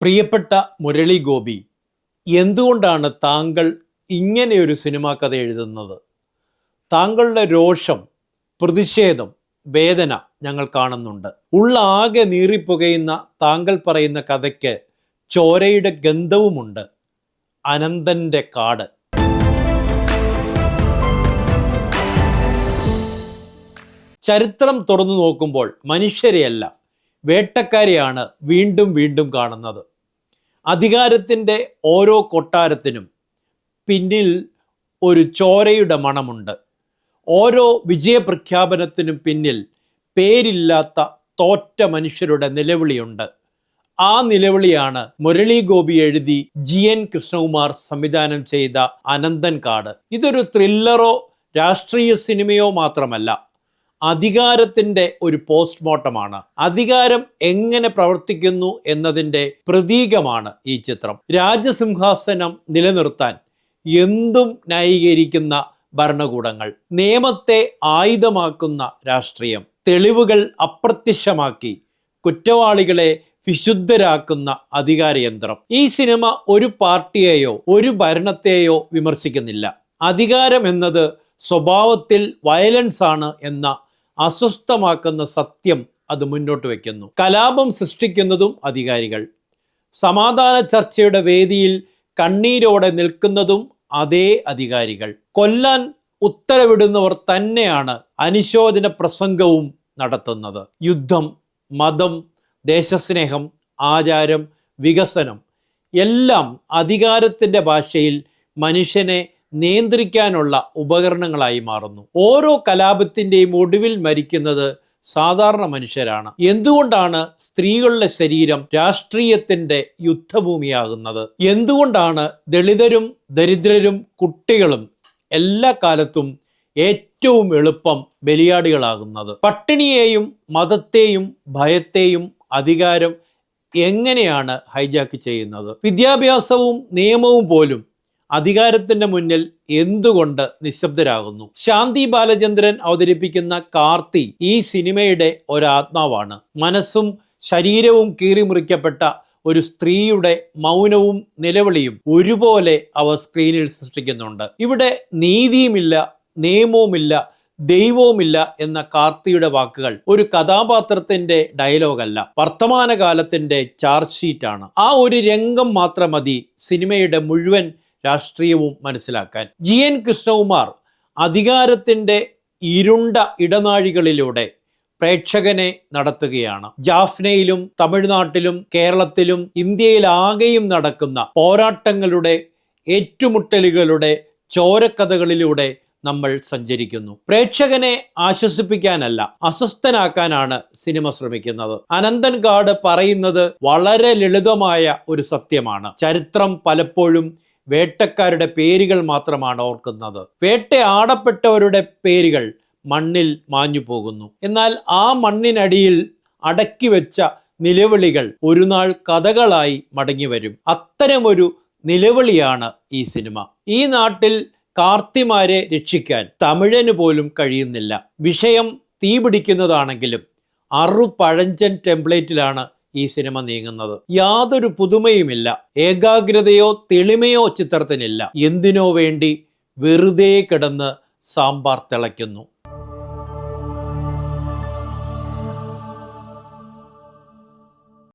പ്രിയപ്പെട്ട മുരളി ഗോപി, എന്തുകൊണ്ടാണ് താങ്കൾ ഇങ്ങനെയൊരു സിനിമാ കഥ എഴുതുന്നത്? താങ്കളുടെ രോഷം, പ്രതിഷേധം, വേദന ഞങ്ങൾ കാണുന്നുണ്ട്. ഉള്ള ആകെ നീറിപ്പുകയുന്ന താങ്കൾ പറയുന്ന കഥയ്ക്ക് ചോരയുടെ ഗന്ധവുമുണ്ട്. അനന്തൻ്റെ കാട്. ചരിത്രം തുറന്നു നോക്കുമ്പോൾ മനുഷ്യരെയല്ല, വേട്ടക്കാരെയാണ് വീണ്ടും വീണ്ടും കാണുന്നത്. അധികാരത്തിൻ്റെ ഓരോ കൊട്ടാരത്തിനും പിന്നിൽ ഒരു ചോരയുടെ മണമുണ്ട്. ഓരോ വിജയപ്രഖ്യാപനത്തിനും പിന്നിൽ പേരില്ലാത്ത തോറ്റ മനുഷ്യരുടെ നിലവിളിയുണ്ട്. ആ നിലവിളിയാണ് മുരളി ഗോപി എഴുതി GN കൃഷ്ണകുമാർ സംവിധാനം ചെയ്ത അനന്തൻ കാട്. ഇതൊരു ത്രില്ലറോ രാഷ്ട്രീയ സിനിമയോ മാത്രമല്ല, അധികാരത്തിൻ്റെ ഒരു പോസ്റ്റ്മോർട്ടമാണ്. അധികാരം എങ്ങനെ പ്രവർത്തിക്കുന്നു എന്നതിൻ്റെ പ്രതീകമാണ് ഈ ചിത്രം. രാജസിംഹാസനം നിലനിർത്താൻ എന്തും ന്യായീകരിക്കുന്ന ഭരണകൂടങ്ങൾ, നിയമത്തെ ആയുധമാക്കുന്ന രാഷ്ട്രീയം, തെളിവുകൾ അപ്രത്യക്ഷമാക്കി കുറ്റവാളികളെ വിശുദ്ധരാക്കുന്ന അധികാരയന്ത്രം. ഈ സിനിമ ഒരു പാർട്ടിയെയോ ഒരു ഭരണത്തെയോ വിമർശിക്കുന്നില്ല. അധികാരം എന്നത് സ്വഭാവത്തിൽ വയലൻസ് ആണ് എന്ന അസ്വസ്ഥമാക്കുന്ന സത്യം അത് മുന്നോട്ട് വയ്ക്കുന്നു. കലാപം സൃഷ്ടിക്കുന്നതും അധികാരികൾ, സമാധാന ചർച്ചയുടെ വേദിയിൽ കണ്ണീരോടെ നിൽക്കുന്നതും അതേ അധികാരികൾ, കൊല്ലാൻ ഉത്തരവിടുന്നവർ തന്നെയാണ് അനുശോചന പ്രസംഗവും നടത്തുന്നത്. യുദ്ധം, മതം, ദേശസ്നേഹം, ആചാരം, വികസനം എല്ലാം അധികാരത്തിൻ്റെ ഭാഷയിൽ മനുഷ്യനെ നിയന്ത്രിക്കാനുള്ള ഉപകരണങ്ങളായി മാറുന്നു. ഓരോ കലാപത്തിൻ്റെയും ഒടുവിൽ മരിക്കുന്നത് സാധാരണ മനുഷ്യരാണ്. എന്തുകൊണ്ടാണ് സ്ത്രീകളുടെ ശരീരം രാഷ്ട്രീയത്തിൻ്റെ യുദ്ധഭൂമിയാകുന്നത്? എന്തുകൊണ്ടാണ് ദളിതരും ദരിദ്രരും കുട്ടികളും എല്ലാ കാലത്തും ഏറ്റവും എളുപ്പം ബലിയാടുകളാകുന്നത്? പട്ടിണിയെയും മതത്തെയും ഭയത്തെയും അധികാരം എങ്ങനെയാണ് ഹൈജാക്ക് ചെയ്യുന്നത്? വിദ്യാഭ്യാസവും നിയമവും പോലും അധികാരത്തിൻ്റെ മുന്നിൽ എന്തുകൊണ്ട് നിശബ്ദരാകുന്നു? ശാന്തി ബാലചന്ദ്രൻ അവതരിപ്പിക്കുന്ന കാർത്തി ഈ സിനിമയുടെ ഒരാത്മാവാണ്. മനസ്സും ശരീരവും കീറിമുറിക്കപ്പെട്ട ഒരു സ്ത്രീയുടെ മൗനവും നിലവിളിയും ഒരുപോലെ അവർ സ്ക്രീനിൽ സൃഷ്ടിക്കുന്നുണ്ട്. ഇവിടെ നീതിയുമില്ല, നിയമവുമില്ല, ദൈവവുമില്ല എന്ന കാർത്തിയുടെ വാക്കുകൾ ഒരു കഥാപാത്രത്തിന്റെ ഡയലോഗല്ല, വർത്തമാനകാലത്തിന്റെ ചാർജ് ഷീറ്റാണ്. ആ ഒരു രംഗം മാത്രം മതി സിനിമയുടെ മുഴുവൻ രാഷ്ട്രീയവും മനസ്സിലാക്കാൻ. GN കൃഷ്ണകുമാർ അധികാരത്തിൻ്റെ ഇരുണ്ട ഇടനാഴികളിലൂടെ പ്രേക്ഷകനെ നടത്തുകയാണ്. ജാഫ്നയിലും തമിഴ്നാട്ടിലും കേരളത്തിലും ഇന്ത്യയിലാകെയും നടക്കുന്ന പോരാട്ടങ്ങളുടെ, ഏറ്റുമുട്ടലുകളുടെ ചോരക്കഥകളിലൂടെ നമ്മൾ സഞ്ചരിക്കുന്നു. പ്രേക്ഷകനെ ആശ്വസിപ്പിക്കാനല്ല, അസ്വസ്ഥനാക്കാനാണ് സിനിമ ശ്രമിക്കുന്നത്. അനന്തൻ കാട് പറയുന്നത് വളരെ ലളിതമായ ഒരു സത്യമാണ്. ചരിത്രം പലപ്പോഴും വേട്ടക്കാരുടെ പേരുകൾ മാത്രമാണ് ഓർക്കുന്നത്. വേട്ടയാടപ്പെട്ടവരുടെ പേരുകൾ മണ്ണിൽ മാഞ്ഞു പോകുന്നു. എന്നാൽ ആ മണ്ണിനടിയിൽ അടക്കി വെച്ച നിലവിളികൾ ഒരു നാൾ കഥകളായി മടങ്ങി വരും. അത്തരമൊരു നിലവിളിയാണ് ഈ സിനിമ. ഈ നാട്ടിൽ കാർത്തിമാരെ രക്ഷിക്കാൻ തമിഴന് പോലും കഴിയുന്നില്ല. വിഷയം തീപിടിക്കുന്നതാണെങ്കിലും പഴഞ്ചൻ ടെംപ്ലേറ്റിലാണ് ഈ സിനിമ നീങ്ങുന്നത്. യാതൊരു പുതുമയുമില്ല, ഏകാഗ്രതയോ തെളിമയോ ചിത്രത്തിനില്ല. എന്തിനോ വേണ്ടി വെറുതെ കിടന്ന് സാമ്പാർ തിളയ്ക്കുന്നു.